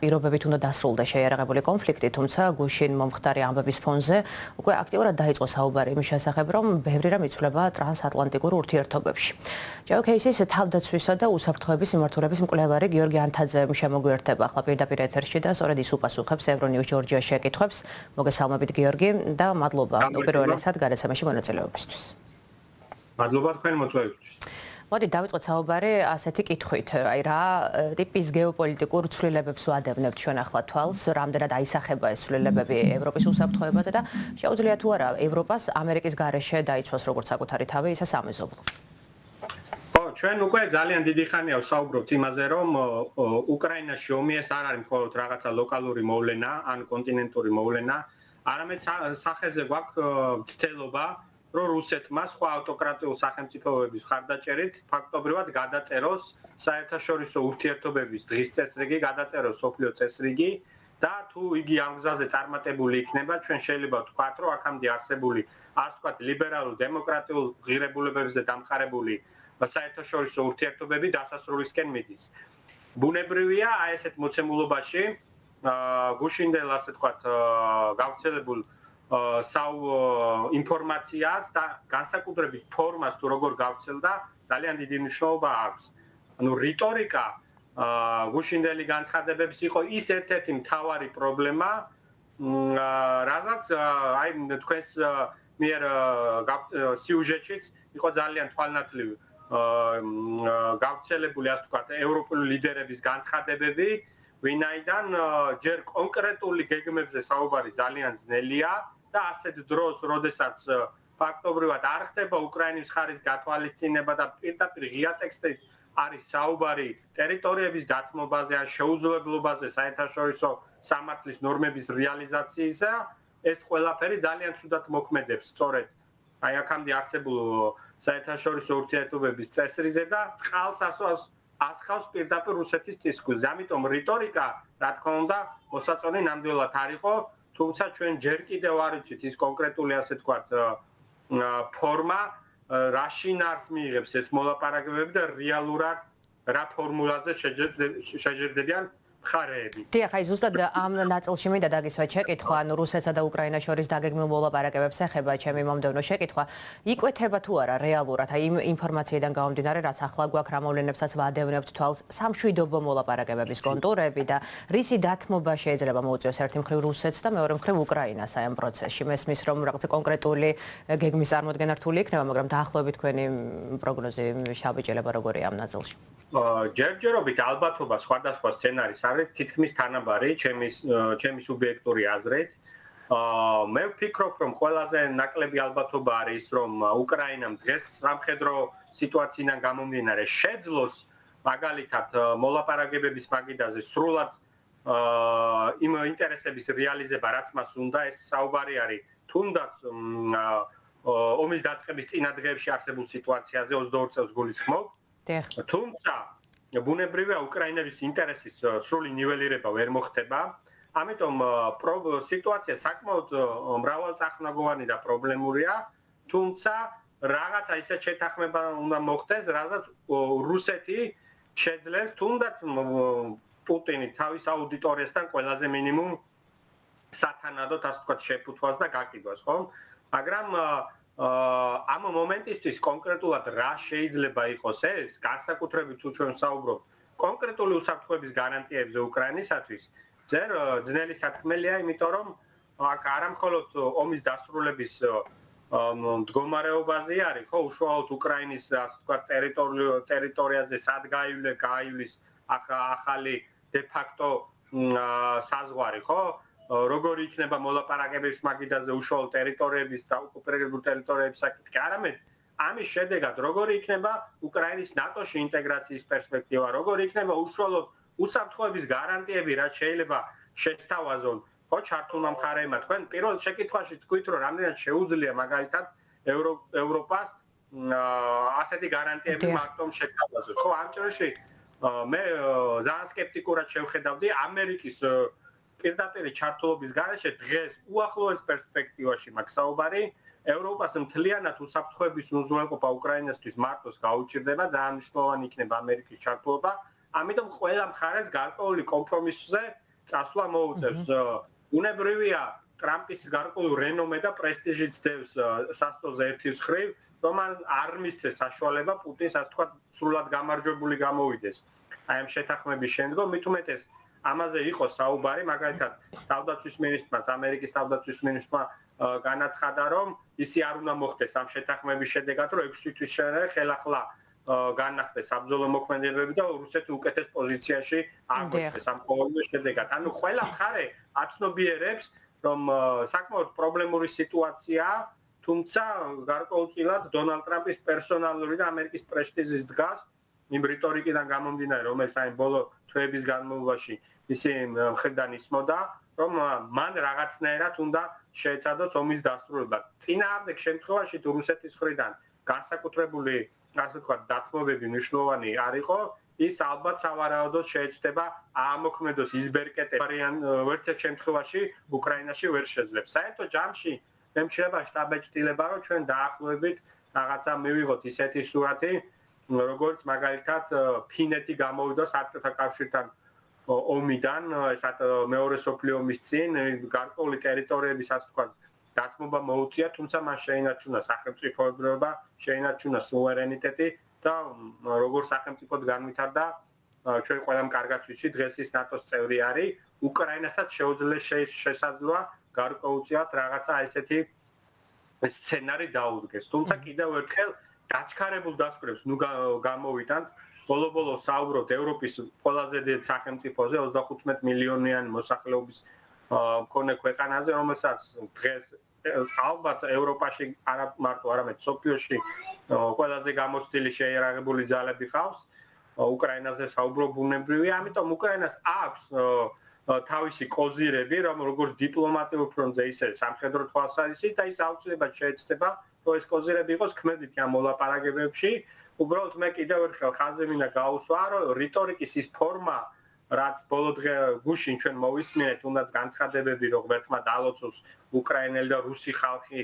პირობებით უნდა დასრულდა შეიარაღებული კონფლიქტი, თუმცა გუშინ მომხდარი ამბების ფონზე უკვე აქტიურად დაიწყო საუბარი იმის შესახებ, რომ ბევრი რამ იცვლება ტრანსატლანტიკურ ურთიერთობებში. ჯეოკეისის თავდაცვისა და უსაფრთხოების მიმართულების მკვლევარი გიორგი ანთაძე შემოგვიერთება ახლა პირდაპირ ეთერში და სწორედ ის უპასუხებს ევრონიუს ჯორჯიას შეკითხვებს. მოგესალმებით გიორგი და მადლობა უპირველესად გადაცემაში მონაწილეობისთვის. მადლობა თქვენ მოწვევისთვის. მოდი დავიწყოთ საუბარი ასეთი კითხვით, აი რა ტიპის გეოპოლიტიკურ ცვლილებებს ვადევნებთ ჩვენ ახლა თვალს, რამდენად აისახება ეს ცვლილებები ევროპის უსაფრთხოებაზე და შეუძლია თუ არა ევროპას ამერიკის გარეშე დაიცვას როგორც საკუთარი თავი, ისე სამეზობლო. ჩვენ უკვე ძალიან დიდი ხანია ვსაუბრობთ იმაზე, რომ უკრაინაში ომი ეს არ არის მხოლოდ რაღაცა ლოკალური მოვლენა, ან კონტინენტური მოვლენა, არამედ სახეზე გვაქვს ცდილობა რომ რუსეთმა სხვა ავტოკრატიულ სახელმწიფოების ხარდაჭერით ფაქტობრივად გადაწეროს საერთაშორისო ურთიერთობების დღის წესრიგი, გადაწეროს სოფლიო წესრიგი და თუ იგი ამ გზაზე წარმატებული იქნება, ჩვენ შეიძლება ვთქვათ, რომ აქამდე არსებული ასე ვთქვათ ლიბერალურ დემოკრატიულ ღირებულებებზე დამყარებული საერთაშორისო ურთიერთობები დასასრულისკენ მიდის. ბუნებრივია აი ესეთ მოცემულობაში გუშინდელ ასე ვთქვათ გავრცელებულ ინფორმაციას და განსაკუთრებით ფორმას თუ როგორ გავცელდა ძალიან დიდი მნიშვნელობა აქვს. ანუ რიტორიკა გუშინდელი განცხადებების იყო ის ერთ-ერთი მთავარი პრობლემა, რადგან აი თქვენს მიერ სიუჟეტშიც იყო ძალიან თვალნათლივი გავრცელებული ასე ვთქვათ ევროპული ლიდერების განცხადებები, ვინაიდან ჯერ კონკრეტული გეგმებზე საუბარი ძალიან ძნელია. და ასეთ დროს, როდესაც ფაქტობრივად არ ხდება უკრაინის მხარის გათვალისწინება და პირდაპირ ღია ტექსტით არის საუბარი ტერიტორიების დათმობაზე ან შეუძლებლობაზე საერთაშორისო სამართლის ნორმების რეალიზაციისა, ეს ყველაფერი ძალიან ცუდად მოქმედებს სწორედ აი აქამდე არსებულ საერთაშორისო ურთიერთობების წესრიგზე და წყალს ასხავს პირდაპირ რუსეთის წისქვილს. ამიტომ რიტორიკა, რა თქმა უნდა, მოსაწონი ნამდვილად არ იყო. თუმცა ჩვენ ჯერ კიდევ არ ვიცით ის კონკრეტული ასე ვთქვათ ფორმა, რა შინაარს მიიღებს ეს მოლაპარაკებები და რეალურად რა ფორმულაზე შეჯერდებიან მხარეები. დიახ, აი ზუსტად ამ ნაწილში მინდა დაგისვა შეკითხვა, ანუ რუსეთსა და უკრაინას შორის დაგეგმილ მოლაპარაკებებს ეხება ჩემი მომდევნო შეკითხვა. იკვეთება თუ არა რეალურად აი იმ ინფორმაციიდან გამომდინარე, რაც ახლა გვაქვს, რა მოვლენებსაც ვადევნებთ თვალს, სამშვიდობო მოლაპარაკებების კონტურები და რისი დათმობა შეიძლება მოუწიოს ერთი მხრივ რუსეთს და მეორე მხრივ უკრაინას აი ამ პროცესში. მესმის რომ რაღაცა კონკრეტული გეგმის წარმოქმნა რთული იქნება, მაგრამ დაახლოებით თქვენი პროგნოზი შაბეჭდილება როგორია ამ ნაწილში? ჯერჯერობით ალბათობა სხვადასხვა სცენარის არის თითქმის თანაბარი ჩემი სუბიექტური აზრით. მე ვფიქრობ, რომ ყველაზე ნაკლები ალბათობა არის, რომ უკრაინამ დღეს სამხედრო სიტუაციიდან გამომდინარე შეძლოს მაგალითად მოლაპარაკებების მაგიდაზე სრულად იმ ინტერესების რეალიზება, რაც მას უნდა, ეს საუბარი არის თუნდაც ომის დაწყების წინა დღეებში არსებულ სიტუაციაზე 22 წელს გულისხმობ. თუმცა ბუნებრივია უკრაინების ინტერესის სრული ნიველირება ვერ მოხდება. ამიტომ სიტუაცია საკმაოდ მრავალწახნაგოვანი და პრობლემურია. თუმცა რაღაცა ისეთ შეთანხმება უნდა მოხდეს, რადგან რუსეთი შეძლებს თუნდაც პუტინი თავის აუდიტორიასთან ყველაზე მინიმუმ სათანადოდ ასე ვთქვათ შეფუთვას და გაკიდვას, ხო? მაგრამ ამ მომენტისთვის კონკრეტულად რა შეიძლება იყოს ეს, განსაკუთრებით თუ ჩვენ ვსაუბრობთ კონკრეტული უსაფრთხოების გარანტიებზე უკრაინისათვის, ძერ ძნელი საქმელია, იმიტომ რომ აქ არამხოლოდ ომის დასრულების მდგომარეობაზე არის, ხო, უშუალოდ უკრაინის ასე ვთქვათ ტერიტორიაზე სად გაივლის ახალი de facto საზღვარი, ხო? როგორი იქნება მოლაპარაკებების მაგიდაზე უშუალოდ ტერიტორიების და ოკუპირებულ ტერიტორიების საკითხი. არამედ ამის შედეგად როგორი იქნება უკრაინის ნატოში ინტეგრაციის პერსპექტივა, როგორი იქნება უშუალოდ უსაფრთხოების გარანტიები, რაც შეიძლება შესთავაზონ ხო ჩართულმა მხარეებმა. თქვენ პირველ შეკითხვაში თქვით, რომ რამდენად შეუძლია მაგალითად ევროპას ასეთი გარანტიები მარტომ შეთავაზოს. ხო, ამ ჭრილში მე ძალიან სკეპტიკურად შევხედავდი ამერიკის პირდაპირ ჩართულობის გარეშე დღეს უახლოეს პერსპექტივაში მაქვს საუბარი ევროპას მთლიანად უსაფრთხოების უზრუნველყოფა უკრაინასთვის მარტოს გაუჭირდება, ძალიან მნიშვნელოვანი იქნება ამერიკის ჩართულობა. ამიტომ ყველა მხარეს გარკვეული კომპრომისზე წასვლა მოუწევს. უნებრივია ტრამპის გარკვეულ რენომე და პრესტიჟიც დევს სასწორზე ერთის ხრივ, რომ არ მისცეს საშუალება პუტინს ასე თქვა სრულად გამარჯვებული გამოვიდეს. აი ამ შეთანხმების შემდგომ მით უმეტეს ამაზე იყო საუბარი, მაგალითად თავდაცვის მინისტრმაც, ამერიკის თავდაცვის მინისტრმა განაცხადა, რომ ისი არ უნდა მოხდეს ამ შეთანხმების შედეგად, რომ 6 თვის შემდეგ ხელახლა განახდეს საბრძოლო მოქმედებები და რუსეთი უკეთეს პოზიციაში აღმოჩნდეს ამ ყოველივე შედეგად. ანუ ყველა მხარე აცნობიერებს, რომ საკმაოდ პრობლემური სიტუაციაა, თუმცა გარკვეულწილად დონალდ ტრამპის პერსონალური და ამერიკის პრესტიჟის დგას იმ რიტორიკიდან გამომდინარე, რომელიც აი ბოლო თვეების განმავლობაში ისი მხრიდან ისმოდა, რომ მან რაღაცნაირად უნდა შეეცადოს ომის დასრულება. წინააღმდეგ შემთხვევაში თუ რუსეთის მხრიდან განსაკუთრებული ასე ვთქვათ დათმობები მნიშვნელოვანი არ იყო, ის ალბათ სავარაუდოდ შეეცდება აამოქმედოს ის ბერკეტები, ვერც ერთ შემთხვევაში უკრაინაში ვერ შეძლებს. საერთო ჯამში მე მჩნდება შტაბ-ეჭდილება, რომ ჩვენ დაახლოებით რაღაცა მივიღოთ ისეთი სურათი, როგორც მაგალითად ფინეთი გამოვიდა საბჭოთა კავშირთან ომიდან, ესა მეორე მსოფლიო ომის წინ, გარკვეული ტერიტორიების ასე ვთქვათ დათმობა მოუწია, თუმცა მას შეინარჩუნა სახელმწიფოებრიობა, შეინარჩუნა სუვერენიტეტი და როგორც სახელმწიფოდ განვითარდა, ჩვენ ყველამ კარგად ვიცით, დღეს ის ნატოს წევრი არის, უკრაინასაც შეუძლია შესაძლოა გარკვეულწილად რაღაცა ესეთი სცენარი დაუდგეს. თუმცა კიდევ ერთხელ დაჩქარებულ დასკვნებს ნუ გამოვიტანთ, ბოლო-ბოლო საუბრობთ ევროპის ყველაზე დიდ სახელმწიფოზე, 35 მილიონიანი მოსახლეობის მქონე ქვეყანაზე, რომელსაც დღეს ალბათ ევროპაში არა მარტო არამედ სოფიოში ყველაზე გამოცდილი შეიარაღებული ძალები ყავს. უკრაინაზე საუბრობ ბუნებრივია, ამიტომ უკრაინას აქვს თავისი კოზირები, რომ როგორც დიპლომატიურ ფრონტზე, ისე სამხედრო თვალსაზრისით და ის აუცილებლად შეეცდება, რომ ეს კოზირები იყოს ქმედითი ამ მოლაპარაკებებში. უბრალოდ მე კიდევ ერთხელ ხაზი მინდა გაუსვა, რომ რიტორიკის ის ფორმა, რაც ბოლო დღე გუშინ ჩვენ მოვისმინეთ, თუნდაც განცხადებები, რომ ღმერთმა დაალოცოს უკრაინელი და რუსი ხალხი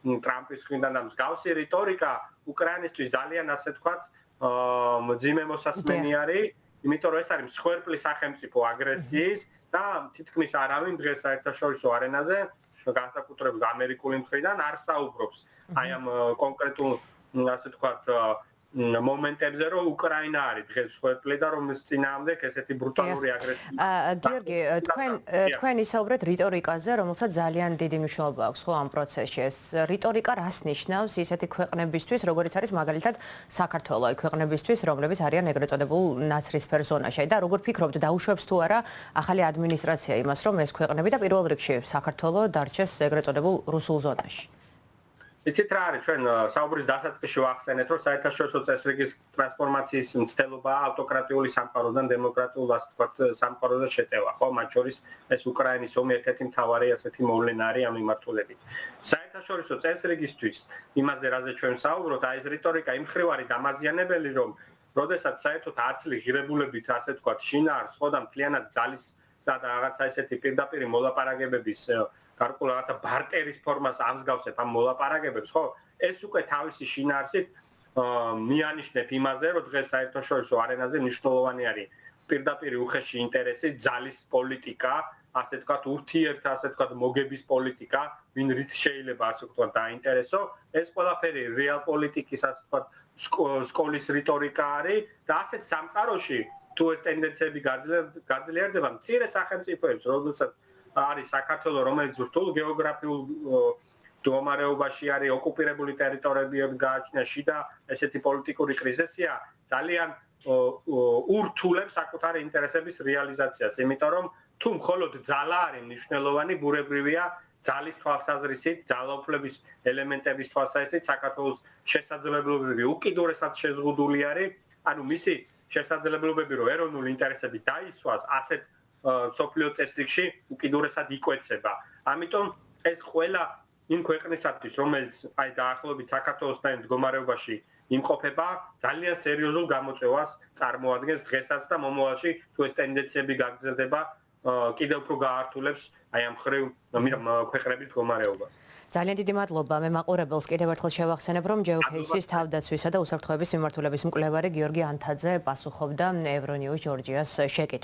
ტრამპის მხრიდან და მსგავსი რიტორიკა უკრაინისთვის ძალიან ასე ვთქვათ მძიმე მოსასმენი არის, იმიტომ რომ ეს არის მსხვერპლი სახელმწიფო აგრესიის და თითქმის არავინ დღეს საერთაშორისო არენაზე, განსაკუთრებით ამერიკული მხრიდან არ საუბრობს აი ამ კონკრეტულ ასე ვთქვათ მომენტებზე, რომ უკრაინა არის დღეს მსხვერპლი და რომ წინააღმდეგ ესეთი ბრუტალური აგრესია. გიორგი, თქვენ ისაუბრეთ რიტორიკაზე, რომელსაც ძალიან დიდი მნიშვნელობა აქვს ხო ამ პროცესში. ეს რიტორიკა რას ნიშნავს ისეთი ქვეყნებისთვის, როგორიც არის მაგალითად საქართველო, აი ქვეყნებისთვის, რომლებიც არიან ეგრეთ წოდებულ ნაცრისფერ ზონაში. და როგორ ფიქრობთ, დაუშვებს თუ არა ახალი ადმინისტრაცია იმას, რომ ეს ქვეყნები და პირველ რიგში საქართველო დარჩეს ეგრეთ წოდებულ რუსულ ზონაში? იცით რა არის, ჩვენ საუბრის დასაწყისში ვახსენეთ, რომ საერთაშორისო წესრიგის ტრანსფორმაციის მცდელობა ავტოკრატიული სამყაროდან დემოკრატიულ ასე ვთქვათ სამყაროზე შეტევა, ხო, მათ შორის ეს უკრაინის ომი ერთ-ერთი მთავარი ასეთი მოვლენა არის ამ მიმართულებით. საერთაშორისო წესრიგისთვის იმაზე, რაზე ჩვენ საუბრობთ, აი ეს რიტორიკა იმ მხრივ არის დამაზიანებელი, რომ როდესაც საერთოდ აცლი ღირებულებით ასე ვთქვათ შინაარს, ხო და მთლიანად ძალის და რაღაცა ესეთი პირდაპირი მოლაპარაკებების გარკვეულ რაღაცა ბარტერის ფორმას ამსგავსებ ამ მოლაპარაკებებს, ხო? ეს უკვე თავისი შინაარსით მიანიშნებ იმაზე, რომ დღეს საერთაშორისო არენაზე მნიშვნელოვანი არის პირდაპირი უხეში ინტერესი, ძალის პოლიტიკა, ასე ვთქვათ, ურთიერთ ასე ვთქვათ მოგების პოლიტიკა, ვინ რით შეიძლება ასე ვთქვათ დაინტერესო, ეს ყველაფერი რეალ პოლიტიკის ასე ვთქვათ სკოლის რიტორიკა არის და ასეთ სამყაროში თუ ეს ტენდენციები გაძლიერდება, მცირე სახელმწიფოებს, როდესაც არის საქართველო, რომელიც რთულ გეოგრაფიულ მდგომარეობაში არის, ოკუპირებული ტერიტორიები გააჩნია, შიდა ესეთი პოლიტიკური კრიზისია, ძალიან ურთულებს საკუთარი ინტერესების რეალიზაციას, იმიტომ რომ თუ მხოლოდ ძალა არის მნიშვნელოვანი, ბუნებრივია ძალის თვალსაზრისით, ძალაუფლების ელემენტების თვალსაზრისით საქართველოს შესაძლებლობები უკიდურესად შეზღუდული არის, ანუ მისი შესაძლებლობები, რომ ეროვნული ინტერესები დაისვას, ასეთ სოფლიო წესრიგში უკიდურესად იკვეცება. ამიტომ ეს ყველა იმ ქვეყნისათვის, რომელიც აი დაახლოებით საქართველოსთან მდგომარეობაში იმყოფება, ძალიან სერიოზულ გამოწვევას წარმოადგენს დღესაც და მომავალში თუ ეს ტენდენციები გაგრძელდება, კიდევ უფრო გაართულებს აი ამ ხრივ ქვეყნების მდგომარეობა. ძალიან დიდი მადლობა. მე მაყურებელს კიდევ ერთხელ შევახსენებ, რომ GeoCase-ის თავდაცვისა და უსაფრთხოების მიმართულების მკვლევარი გიორგი ანთაძე პასუხობდა Euronews Georgia's შეკითხვას.